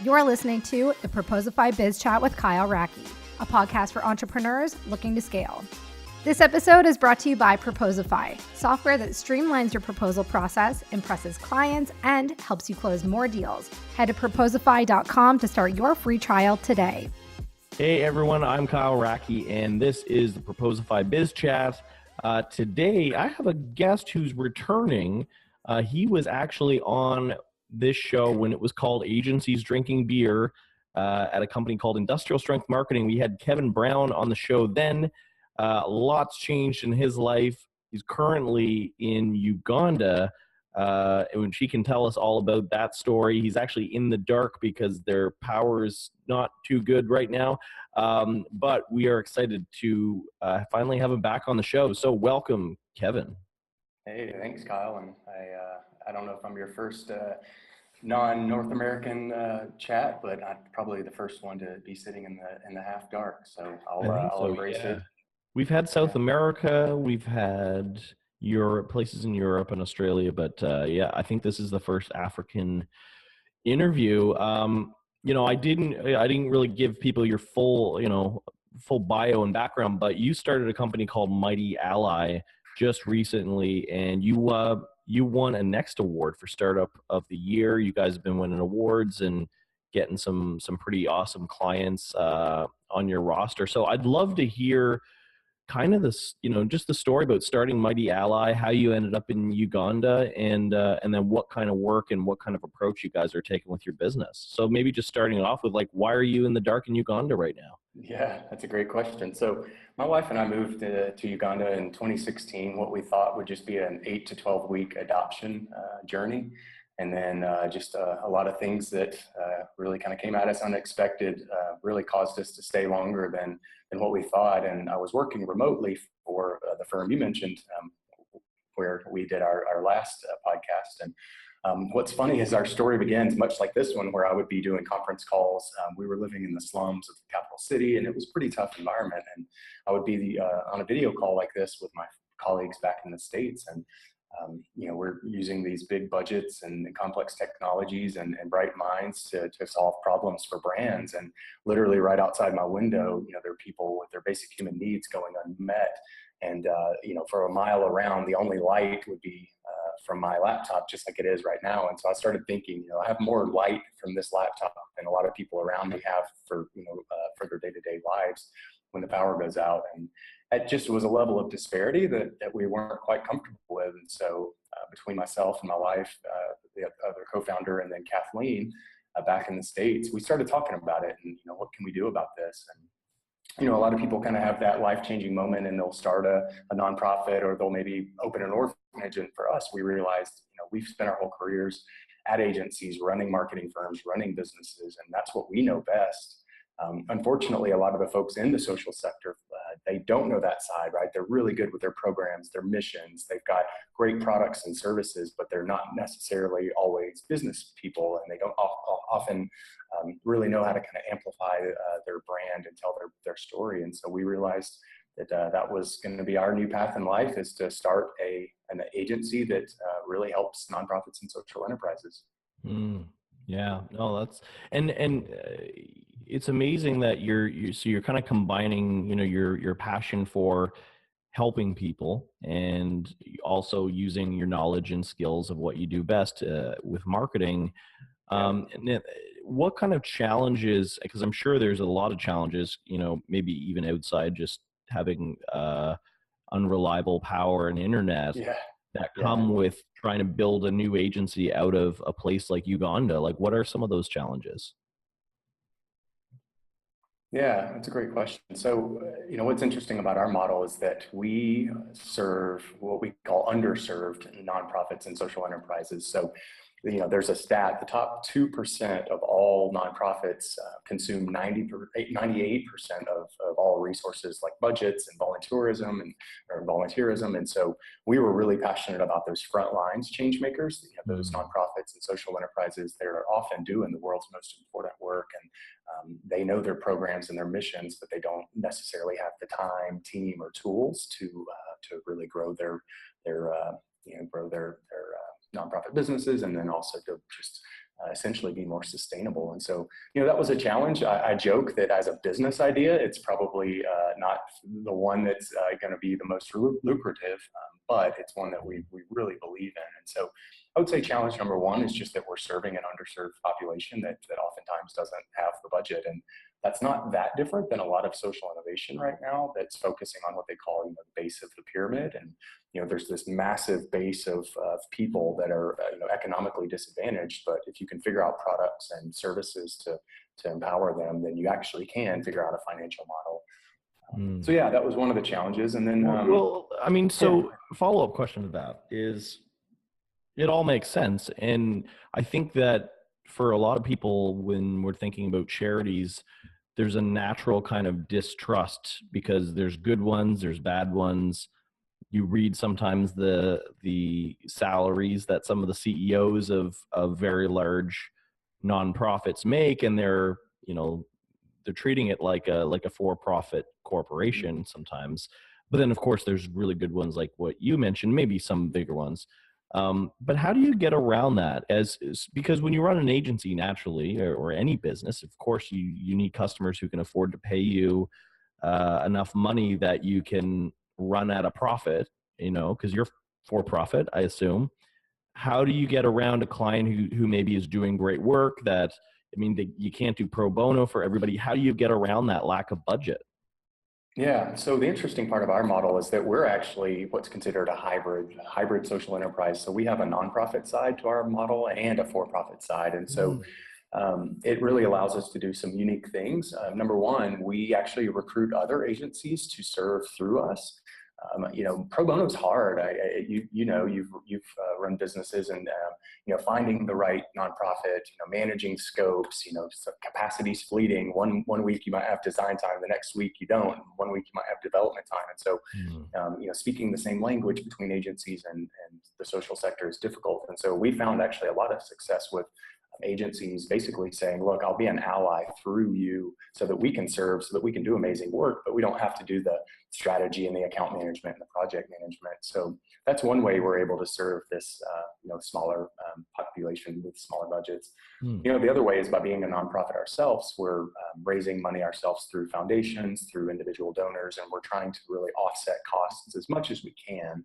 You're listening to the Proposify Biz Chat with Kyle Racky, a podcast for entrepreneurs looking to scale. This episode is brought to you by Proposify, software that streamlines your proposal process, impresses clients, and helps you close more deals. Head to proposify.com to start your free trial today. Hey everyone, I'm Kyle Racky, and this is the Proposify Biz Chat. Today, I have a guest who's returning. He was actually on this show when it was called Agencies Drinking Beer at a company called Industrial Strength Marketing. We had Kevin Brown on the show then. Lots changed in his life. He's currently in Uganda, and she can tell us all about that story. He's actually in the dark because their power is not too good right now, but we are excited to finally have him back on the show. So welcome, Kevin. Hey, thanks, Kyle. And I don't know if I'm your first non-North American chat, but I'm probably the first one to be sitting in the half dark. So I'll embrace it. We've had South America, we've had Europe, places in Europe and Australia, but I think this is the first African interview. I didn't really give people your full bio and background, but you started a company called Mighty Ally just recently, and you won a Next Award for Startup of the Year. You guys have been winning awards and getting some pretty awesome clients on your roster. So I'd love to hear kind of this, just the story about starting Mighty Ally, how you ended up in Uganda, and then what kind of work and what kind of approach you guys are taking with your business. So maybe just starting off with, why are you in the dark in Uganda right now? Yeah, that's a great question. So my wife and I moved to Uganda in 2016, what we thought would just be an 8 to 12 week adoption journey. And then just a lot of things that really kind of came at us unexpected, really caused us to stay longer than what we thought. And I was working remotely for the firm you mentioned, where we did our last podcast. And what's funny is our story begins much like this one, where I would be doing conference calls. We were living in the slums of the capital city, and it was a pretty tough environment. And I would be on a video call like this with my colleagues back in the States. And we're using these big budgets and complex technologies and bright minds to solve problems for brands. And literally right outside my window, there are people with their basic human needs going unmet. And, for a mile around, the only light would be from my laptop, just like it is right now. And so I started thinking, I have more light from this laptop than a lot of people around me have for their day-to-day lives when the power goes out. And it just was a level of disparity that we weren't quite comfortable with. And so between myself and my wife, the other co-founder, and then Kathleen back in the States, we started talking about it and, what can we do about this? And, a lot of people kind of have that life-changing moment and they'll start a nonprofit, or they'll maybe open an orphanage. And for us, we realized, we've spent our whole careers at agencies, running marketing firms, running businesses, and that's what we know best. Unfortunately, a lot of the folks in the social sector, they don't know that side, right? They're really good with their programs, their missions. They've got great products and services, but they're not necessarily always business people, and they don't often really know how to kind of amplify their brand and tell their story. And so we realized that that was going to be our new path in life, is to start an agency that really helps nonprofits and social enterprises. Yeah, no, that's and it's amazing that you're kind of combining, your passion for helping people and also using your knowledge and skills of what you do best with marketing. And what kind of challenges? Because I'm sure there's a lot of challenges, maybe even outside just having unreliable power and internet. That come with trying to build a new agency out of a place like Uganda. What are some of those challenges? Yeah, that's a great question. So, what's interesting about our model is that we serve what we call underserved nonprofits and social enterprises. So, there's a stat, the top 2% of all nonprofits consume 98% of all resources, like budgets and volunteerism. And so we were really passionate about those front lines change makers, those nonprofits and social enterprises. They're often doing the world's most important work, and they know their programs and their missions, but they don't necessarily have the time, team, or tools to really grow their nonprofit businesses, and then also to just essentially be more sustainable. And so, that was a challenge. I joke that as a business idea, it's probably not the one that's going to be the most lucrative, but it's one that we really believe in. And so I would say challenge number one is just that we're serving an underserved population that oftentimes doesn't have the budget. And that's not that different than a lot of social innovation right now that's focusing on what they call, the base of the pyramid. And, there's this massive base of people that are, economically disadvantaged. But if you can figure out products and services to empower them, then you actually can figure out a financial model. So yeah, that was one of the challenges. And then, follow-up question to that is, it all makes sense. And I think that for a lot of people, when we're thinking about charities, there's a natural kind of distrust because there's good ones, there's bad ones. You read sometimes the salaries that some of the CEOs of very large nonprofits make, and they're treating it like a for-profit corporation sometimes. But then, of course, there's really good ones like what you mentioned, maybe some bigger ones. But how do you get around that? Because when you run an agency naturally, or any business, of course, you need customers who can afford to pay you enough money that you can run at a profit, because you're for profit, I assume. How do you get around a client who maybe is doing great work you can't do pro bono for everybody? How do you get around that lack of budget? Yeah, so the interesting part of our model is that we're actually what's considered a hybrid social enterprise. So we have a nonprofit side to our model and a for-profit side. And so it really allows us to do some unique things. Number one, we actually recruit other agencies to serve through us. Pro bono is hard. You've run businesses, and finding the right nonprofit, managing scopes, capacity's fleeting. One week you might have design time, the next week you don't. One week you might have development time, and so speaking the same language between agencies and the social sector is difficult. And so we found actually a lot of success with agencies basically saying, look, I'll be an ally through you so that we can serve, so that we can do amazing work, but we don't have to do the strategy and the account management and the project management. So that's one way we're able to serve this smaller population with smaller budgets. The other way is by being a nonprofit ourselves. We're raising money ourselves through foundations, through individual donors, and we're trying to really offset costs as much as we can.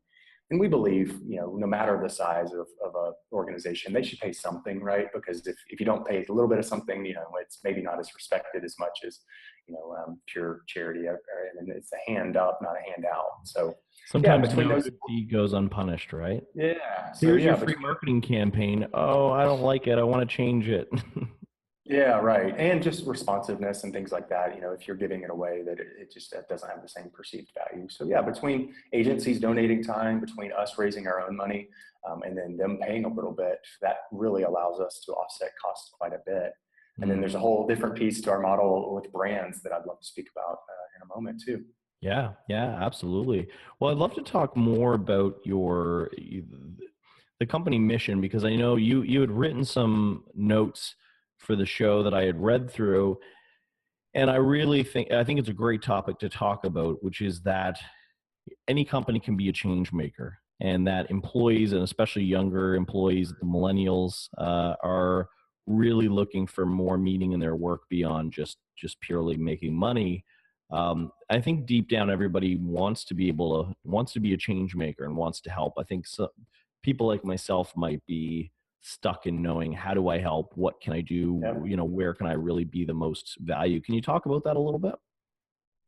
And we believe, no matter the size of an organization, they should pay something, right? Because if you don't pay a little bit of something, it's maybe not as respected as much as, pure charity. And it's a hand up, not a handout. So sometimes deed goes unpunished, right? Yeah. So here's your free marketing campaign. Oh, I don't like it. I want to change it. Yeah, right. And just responsiveness and things like that. If you're giving it away, that it just doesn't have the same perceived value. So yeah, between agencies donating time, between us raising our own money, and then them paying a little bit, that really allows us to offset costs quite a bit. And then there's a whole different piece to our model with brands that I'd love to speak about in a moment too. Yeah, absolutely. Well, I'd love to talk more about the company mission, because I know you had written some notes for the show that I had read through. And I think it's a great topic to talk about, which is that any company can be a change maker, and that employees, and especially younger employees, the millennials, are really looking for more meaning in their work beyond just purely making money. I think deep down, everybody wants to be a change maker and wants to help. I think people like myself might be stuck in knowing, how do I help? What can I do? Yep. Where can I really be the most value? Can you talk about that a little bit?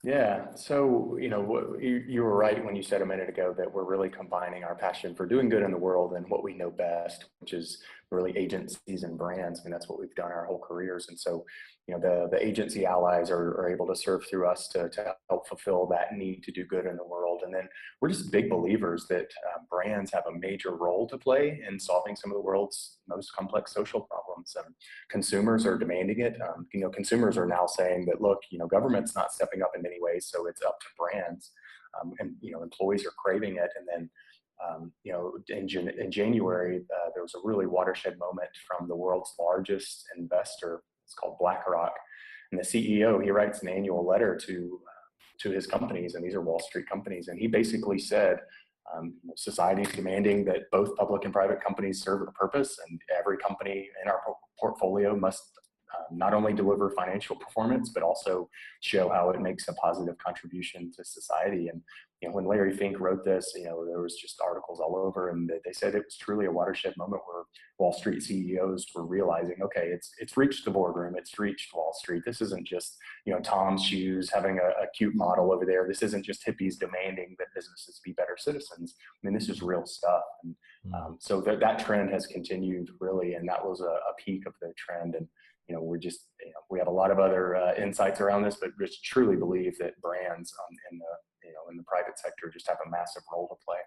Yeah. So, you were right when you said a minute ago that we're really combining our passion for doing good in the world and what we know best, which is really agencies and brands. I mean, that's what we've done our whole careers. And so, the agency allies are able to serve through us to help fulfill that need to do good in the world. And then we're just big believers that brands have a major role to play in solving some of the world's most complex social problems. Consumers are demanding it. Consumers are now saying that, look, government's not stepping up in many ways, so it's up to brands. And employees are craving it. And then in January, there was a really watershed moment from the world's largest investor. It's called BlackRock. And the CEO, he writes an annual letter to his companies, and these are Wall Street companies. And he basically said, Society is demanding that both public and private companies serve a purpose, and every company in our portfolio must not only deliver financial performance, but also show how it makes a positive contribution to society. And when Larry Fink wrote this, there was just articles all over, and they said it was truly a watershed moment where Wall Street CEOs were realizing, okay, it's reached the boardroom, it's reached Wall Street. This isn't just Tom's Shoes having a cute model over there. This isn't just hippies demanding that businesses be better citizens. I mean, this is real stuff. And so that trend has continued really, and that was a peak of the trend. And we're just, we have a lot of other insights around this, but just truly believe that brands in the private sector just have a massive role to play.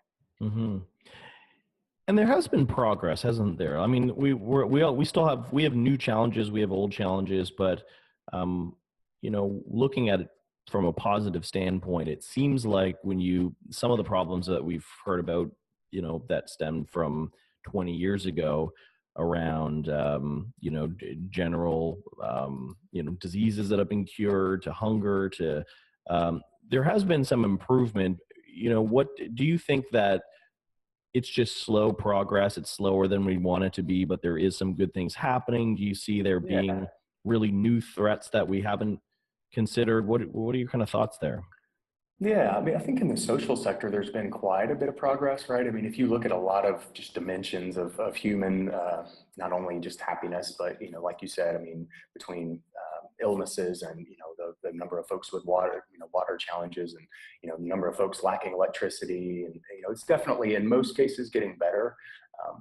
Mm-hmm. And there has been progress, hasn't there? I mean, we still have new challenges, we have old challenges, but looking at it from a positive standpoint, it seems like some of the problems that we've heard about, that stemmed from 20 years ago around, general, diseases that have been cured, to hunger, to, there has been some improvement. What do you think that it's just slow progress? It's slower than we want it to be, but there is some good things happening. Do you see there being really new threats that we haven't considered? What are your kind of thoughts there? Yeah, I mean, I think in the social sector, there's been quite a bit of progress, right? I mean, if you look at a lot of just dimensions of human, not only just happiness, but, like you said, I mean, between illnesses and, the number of folks with water challenges and, the number of folks lacking electricity. And, it's definitely in most cases getting better.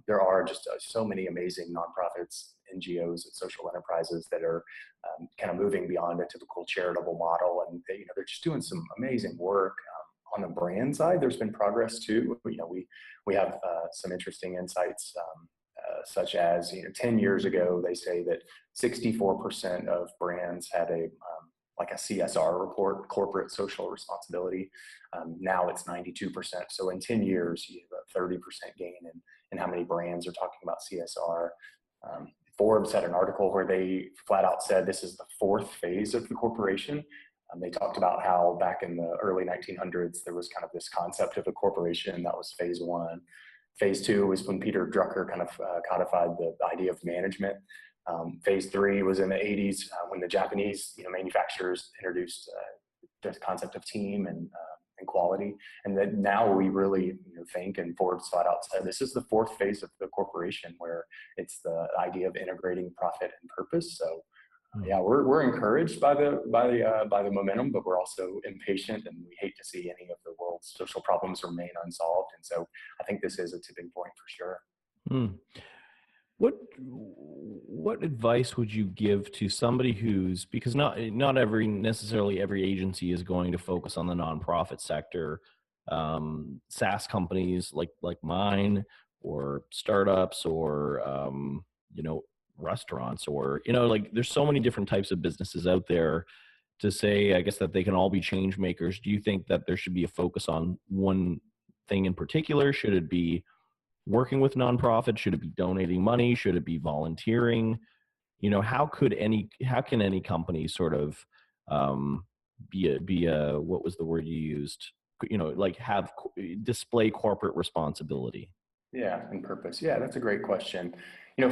There are just so many amazing nonprofits, NGOs, and social enterprises that are kind of moving beyond a typical charitable model, and they're just doing some amazing work. On the brand side, there's been progress too. We have some interesting insights, such as 10 years ago, they say that 64% of brands had a CSR report, corporate social responsibility. Now it's 92%. So in 10 years, you have a 30% gain in how many brands are talking about CSR. Forbes had an article where they flat out said this is the fourth phase of the corporation. They talked about how back in the early 1900s, there was kind of this concept of a corporation. That was phase one. Phase two was when Peter Drucker kind of codified the idea of management. Phase three was in the 80s when the Japanese manufacturers introduced the concept of team and quality. And then now we really think, and Forbes flat out said, this is the fourth phase of the corporation, where it's the idea of integrating profit and purpose. So yeah, we're encouraged by the momentum, but we're also impatient, and we hate to see any of the world's social problems remain unsolved. And so I think this is a tipping point for sure. What advice would you give to somebody because not necessarily every agency is going to focus on the nonprofit sector, SaaS companies like mine, or startups, or restaurants, or there's so many different types of businesses out there, to say, I guess, that they can all be change makers. Do you think that there should be a focus on one thing in particular? Should it be working with nonprofits? Should it be donating money? Should it be volunteering? How can any company sort of be a what was the word you used? Display corporate responsibility? Yeah, and purpose. Yeah, that's a great question.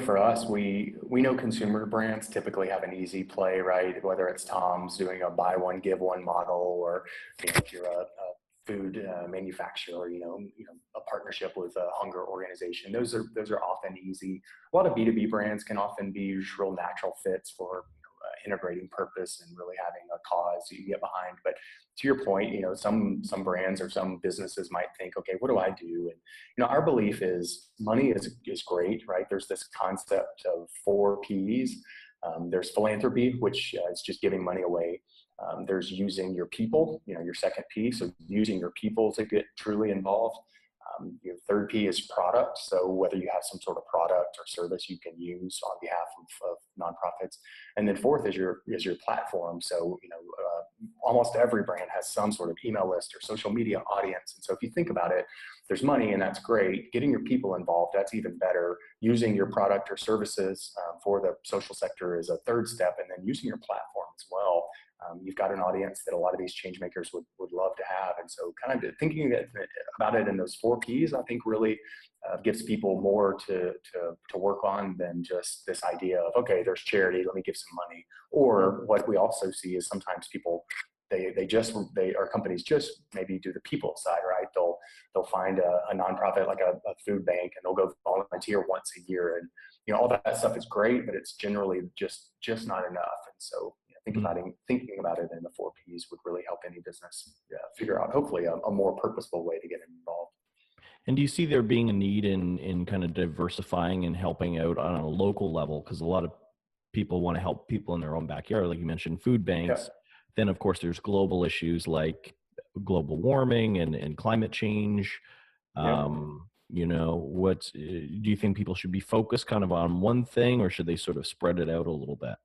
For us, we know consumer brands typically have an easy play, right? Whether it's Tom's doing a buy one, give one model, or if you're a food manufacturer, a partnership with a hunger organization. Those are often easy. A lot of B2B brands can often be real natural fits for integrating purpose and really having a cause you get behind. But to your point, some brands or some businesses might think, okay, what do I do? And our belief is money is great, right? There's this concept of 4 P's. There's philanthropy, which is just giving money away. There's using your people, your second P, so using your people to get truly involved. Your third P is product, so whether you have some sort of product or service you can use on behalf of nonprofits. And then fourth is your platform. So almost every brand has some sort of email list or social media audience. And so if you think about it, there's money, and that's great. Getting your people involved, that's even better. using your product or services for the social sector is a third step, and then using your platform as well. You've got an audience that a lot of these change makers would love to have. And so kind of thinking about it in those 4 Ps, I think really gives people more to work on than just this idea of, okay, there's charity, let me give some money. Or what we also see is sometimes people, our companies just maybe do the people side, right? They'll find a nonprofit like a food bank, and they'll go volunteer once a year. And, all that stuff is great, but it's generally just not enough. And so thinking about it in the 4 Ps would really help any business figure out, hopefully, a more purposeful way to get involved. And do you see there being a need in kind of diversifying and helping out on a local level? Because a lot of people want to help people in their own backyard, like you mentioned, food banks. Yeah. Then, of course, there's global issues like global warming and climate change. Yeah. Do you think people should be focused kind of on one thing, or should they sort of spread it out a little bit?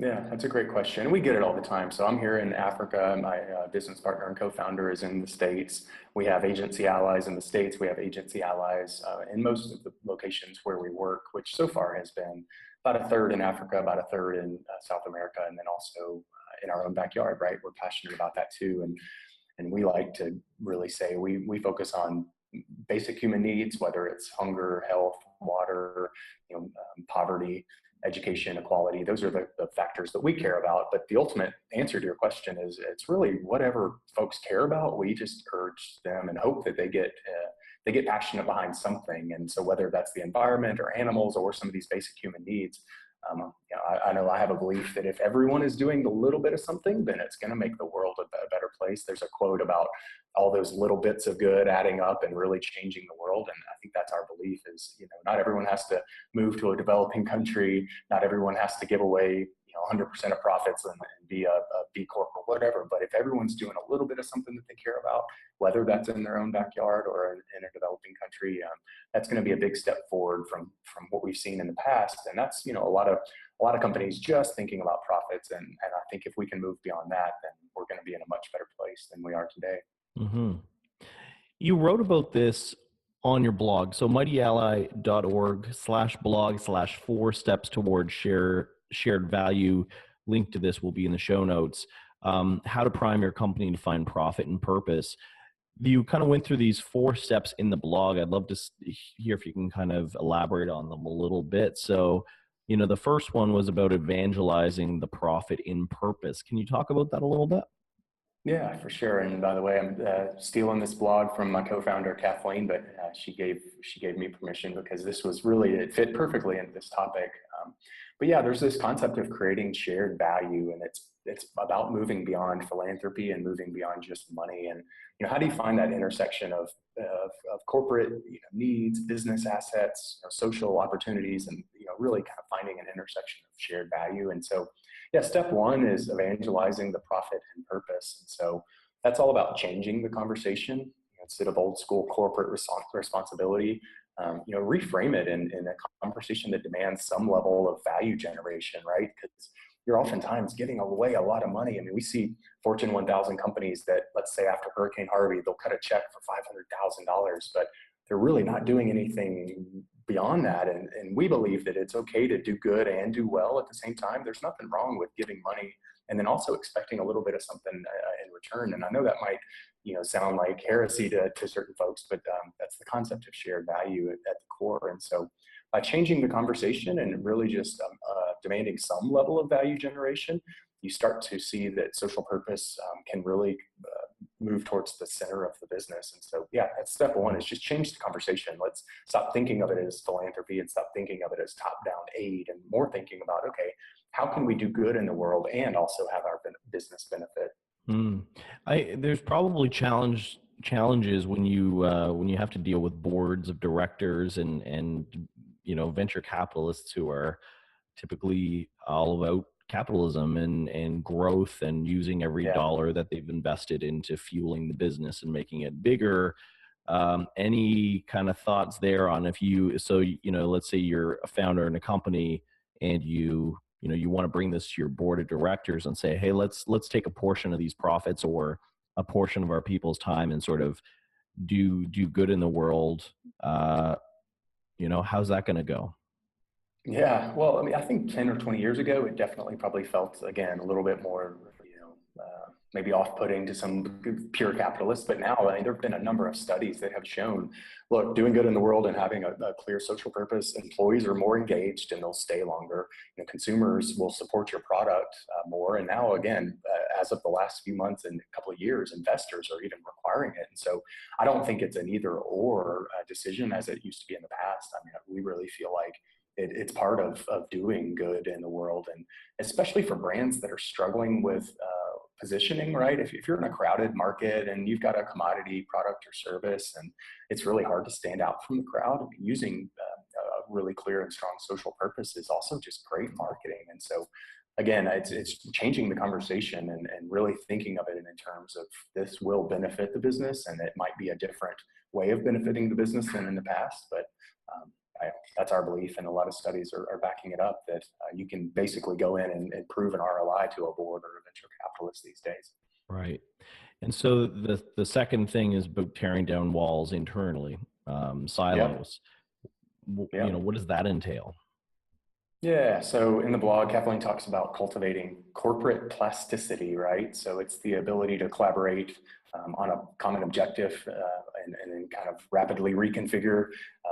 Yeah, that's a great question. We get it all the time. So I'm here in Africa. My business partner and co-founder is in the States. We have agency allies in the States. We have agency allies in most of the locations where we work, which so far has been about a third in Africa, about a third in South America, and then also in our own backyard, right? We're passionate about that too. And we like to really say we focus on basic human needs, whether it's hunger, health, water, poverty, education, equality. Those are the factors that we care about. But the ultimate answer to your question is it's really whatever folks care about. We just urge them and hope that they get passionate behind something. And so whether that's the environment or animals or some of these basic human needs, I know I have a belief that if everyone is doing a little bit of something, then it's going to make the world a better place. There's a quote about all those little bits of good adding up and really changing the world. And I think that's our belief is, not everyone has to move to a developing country. Not everyone has to give away, 100% of profits and be a B Corp or whatever. But if everyone's doing a little bit of something that they care about, whether that's in their own backyard or in a developing country, that's going to be a big step forward from what we've seen in the past. And that's, a lot of companies just thinking about profits. And I think if we can move beyond that, then we're going to be in a much better place than we are today. Mm-hmm. You wrote about this on your blog. So mightyally.org/blog/4 steps towards shared value. Link to this will be in the show notes. How to prime your company to find profit and purpose. You kind of went through these 4 steps in the blog. I'd love to hear if you can kind of elaborate on them a little bit. So, the first one was about evangelizing the profit in purpose. Can you talk about that a little bit? Yeah, for sure. And by the way, I'm stealing this blog from my co-founder Kathleen, but she gave me permission because it fit perfectly into this topic. But yeah, there's this concept of creating shared value, and it's about moving beyond philanthropy and moving beyond just money. And how do you find that intersection of corporate needs, business assets, social opportunities, and really kind of finding an intersection of shared value. And so, yeah, step 1 is evangelizing the profit and purpose. And so that's all about changing the conversation instead of old school corporate responsibility. Reframe it in a conversation that demands some level of value generation, right? Because you're oftentimes giving away a lot of money. I mean, we see Fortune 1000 companies that, let's say after Hurricane Harvey, they'll cut a check for $500,000, but they're really not doing anything beyond that. And we believe that it's okay to do good and do well at the same time. There's nothing wrong with giving money and then also expecting a little bit of something in return. And I know that might, sound like heresy to certain folks, but that's the concept of shared value at the core. And so by changing the conversation and really just demanding some level of value generation, you start to see that social purpose can really move towards the center of the business. And so, yeah, that's step 1 is just change the conversation. Let's stop thinking of it as philanthropy and stop thinking of it as top-down aid, and more thinking about, okay, how can we do good in the world and also have our business benefit? There's probably challenges when you have to deal with boards of directors and venture capitalists who are typically all about capitalism and growth and using every dollar that they've invested into fueling the business and making it bigger. Any kind of thoughts there on let's say you're a founder in a company and you want to bring this to your board of directors and say, hey, let's take a portion of these profits or a portion of our people's time and sort of do good in the world. How's that going to go? Yeah, well, I mean, I think 10 or 20 years ago, it definitely probably felt, again, a little bit more, maybe off-putting to some pure capitalists. But now, I mean, there have been a number of studies that have shown, look, doing good in the world and having a clear social purpose, employees are more engaged and they'll stay longer. Consumers will support your product more. And now, again, as of the last few months and a couple of years, investors are even requiring it. And so I don't think it's an either or decision as it used to be in the past. I mean, we really feel like it's part of doing good in the world, and especially for brands that are struggling with positioning, right? If you're in a crowded market and you've got a commodity product or service, and it's really hard to stand out from the crowd, using a really clear and strong social purpose is also just great marketing. And so, again, it's changing the conversation and really thinking of it in terms of this will benefit the business, and it might be a different way of benefiting the business than in the past, but that's our belief, and a lot of studies are backing it up, that you can basically go in and prove an ROI to a board or a venture capitalist these days. Right. And so the second thing is about tearing down walls internally, silos. Yeah. What does that entail? Yeah, so in the blog, Kathleen talks about cultivating corporate plasticity, right? So it's the ability to collaborate on a common objective and then kind of rapidly reconfigure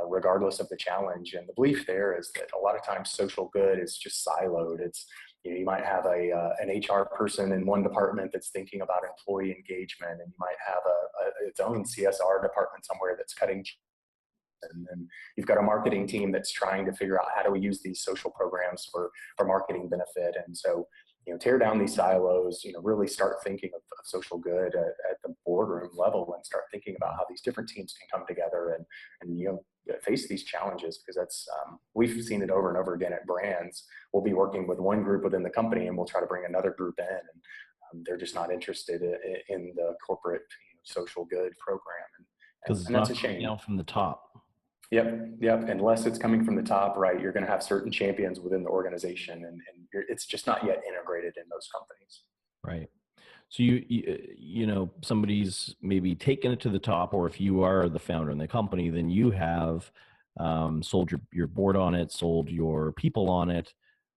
regardless of the challenge. And the belief there is that a lot of times social good is just siloed. It's, you might have an HR person in one department that's thinking about employee engagement, and you might have its own CSR department somewhere that's cutting, and then you've got a marketing team that's trying to figure out how do we use these social programs for marketing benefit. And so, tear down these silos, really start thinking of social good at the boardroom level, and start thinking about how these different teams can come together and face these challenges, because that's, we've seen it over and over again at brands. We'll be working with one group within the company and we'll try to bring another group in, and they're just not interested in the corporate social good program. Because it's that's not a shame. coming down from the top. Yep. Unless it's coming from the top, right, you're going to have certain champions within the organization, and it's just not yet integrated in those companies. Right. So somebody's maybe taken it to the top, or if you are the founder in the company, then you have sold your board on it, sold your people on it.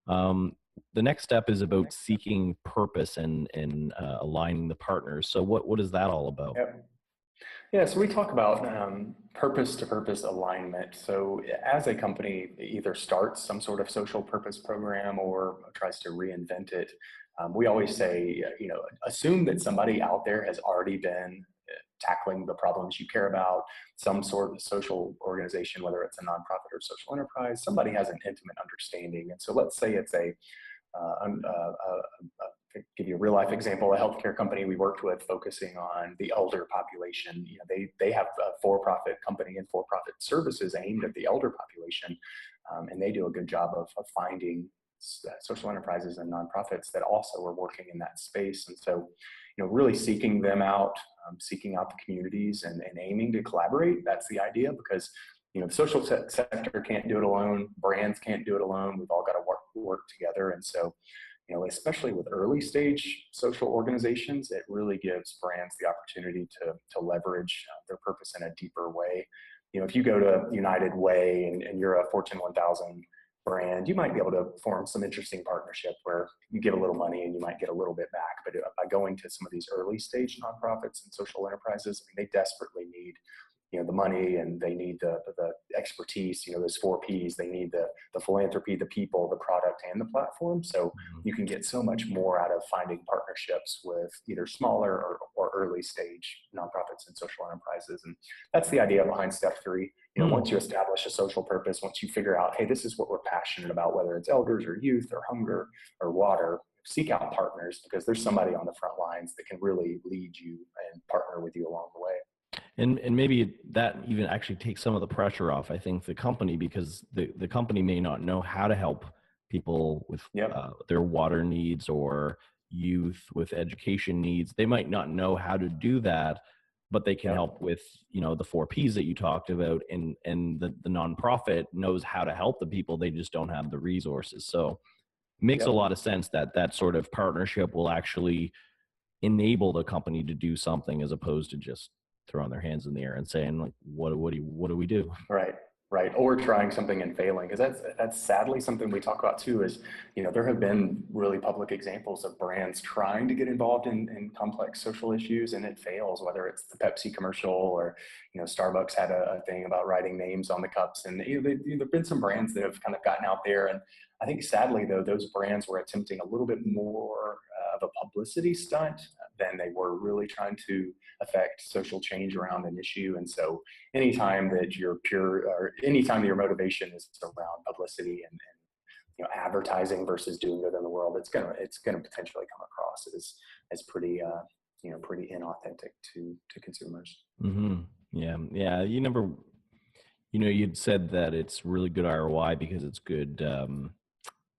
The next step is about seeking purpose and aligning the partners. So what is that all about? Yep. Yeah, so we talk about purpose to purpose alignment. So as a company either starts some sort of social purpose program or tries to reinvent it, we always say, assume that somebody out there has already been tackling the problems you care about, some sort of social organization, whether it's a nonprofit or social enterprise. Somebody has an intimate understanding. And so let's say it's to give you a real life example, a healthcare company we worked with focusing on the elder population. They have a for-profit company and for-profit services aimed at the elder population, and they do a good job of finding social enterprises and nonprofits that also are working in that space. And so, really seeking them out, seeking out the communities and aiming to collaborate. That's the idea, because the social sector can't do it alone. Brands can't do it alone. We've all got to work together. And so, especially with early stage social organizations, it really gives brands the opportunity to leverage their purpose in a deeper way. If you go to United Way and you're a Fortune 1000 brand, you might be able to form some interesting partnership where you give a little money and you might get a little bit back. But by going to some of these early stage nonprofits and social enterprises, they desperately need the money, and they need the expertise, those 4 Ps. They need the philanthropy, the people, the product, and the platform. So you can get so much more out of finding partnerships with either smaller or early stage nonprofits and social enterprises. And that's the idea behind step 3. Once you establish a social purpose, once you figure out, hey, this is what we're passionate about, whether it's elders or youth or hunger or water, seek out partners, because there's somebody on the front lines that can really lead you and partner with you along the way. And maybe that even actually takes some of the pressure off, I think, the company, because the company may not know how to help people with their water needs, or youth with education needs. They might not know how to do that, but they can help with, the 4 Ps that you talked about, and the nonprofit knows how to help the people. They just don't have the resources. So it makes a lot of sense that sort of partnership will actually enable the company to do something, as opposed to just throwing their hands in the air and saying, like, what do we do? Right. right? Or trying something and failing, because that's sadly something we talk about too. Is there have been really public examples of brands trying to get involved in complex social issues and it fails. Whether it's the Pepsi commercial or Starbucks had a thing about writing names on the cups, and there've been some brands that have kind of gotten out there. And I think sadly though, those brands were attempting a little bit more of a publicity stunt than they were really trying to affect social change around an issue. And so anytime that anytime your motivation is around publicity and advertising versus doing good in the world, it's gonna potentially come across as pretty pretty inauthentic to consumers. Mm-hmm. Yeah. You'd said that it's really good ROI because it's good.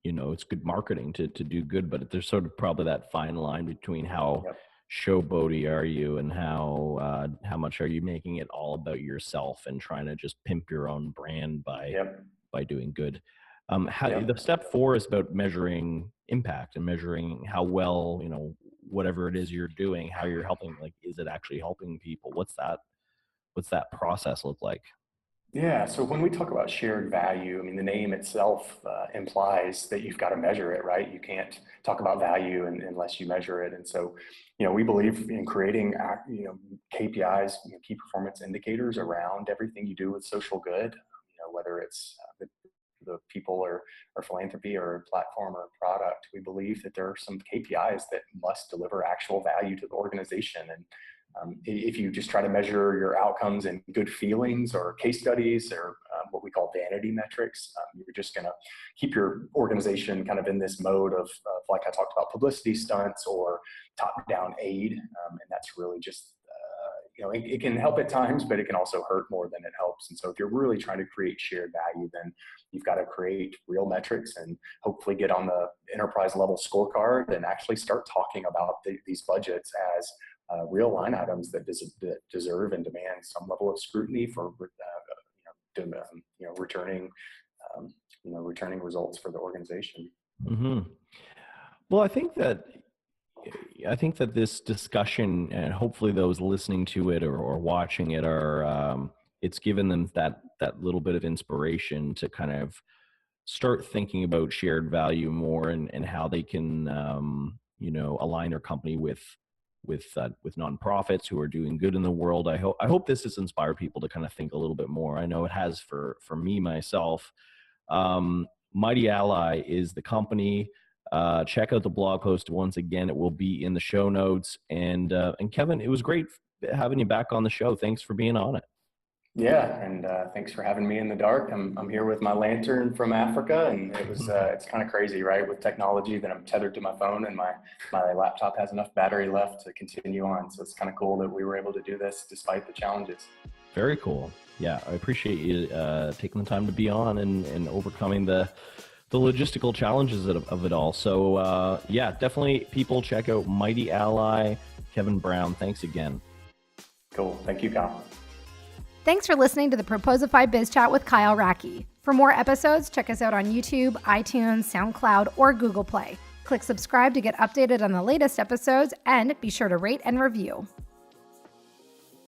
It's good marketing to do good, but there's sort of probably that fine line between how Yep. showboaty are you and how much are you making it all about yourself and trying to just pimp your own brand Yep. by doing good. Yep. The step 4 is about measuring impact and measuring how well, whatever it is you're doing, how you're helping, like, is it actually helping people? What's that process look like? Yeah, so when we talk about shared value, I mean, the name itself implies that you've got to measure it, right? You can't talk about value unless you measure it. And so, we believe in creating, KPIs, key performance indicators around everything you do with social good, whether it's the people or philanthropy or a platform or a product. We believe that there are some KPIs that must deliver actual value to the organization. And if you just try to measure your outcomes in good feelings or case studies or what we call vanity metrics, you're just going to keep your organization kind of in this mode of like I talked about, publicity stunts or top-down aid. And that's really just, it can help at times, but it can also hurt more than it helps. And so if you're really trying to create shared value, then you've got to create real metrics and hopefully get on the enterprise level scorecard and actually start talking about these budgets as real line items that deserve and demand some level of scrutiny for returning results for the organization. Mm-hmm. Well, I think that this discussion, and hopefully those listening to it or watching it, are it's given them that little bit of inspiration to kind of start thinking about shared value more and how they can align their company with nonprofits who are doing good in the world. I hope this has inspired people to kind of think a little bit more. I know it has for me myself. Mighty Ally is the company. Check out the blog post once again. It will be in the show notes. And Kevin, it was great having you back on the show. Thanks for being on it. Yeah, and thanks for having me in the dark. I'm here with my lantern from Africa, and it's kind of crazy, right? With technology, that I'm tethered to my phone, and my laptop has enough battery left to continue on. So it's kind of cool that we were able to do this despite the challenges. Very cool. Yeah, I appreciate you taking the time to be on and overcoming the logistical challenges of it all. So yeah, definitely people check out Mighty Ally. Kevin Brown, thanks again. Cool. Thank you, Kyle. Thanks for listening to the Proposify Biz Chat with Kyle Racky. For more episodes, check us out on YouTube, iTunes, SoundCloud, or Google Play. Click subscribe to get updated on the latest episodes, and be sure to rate and review.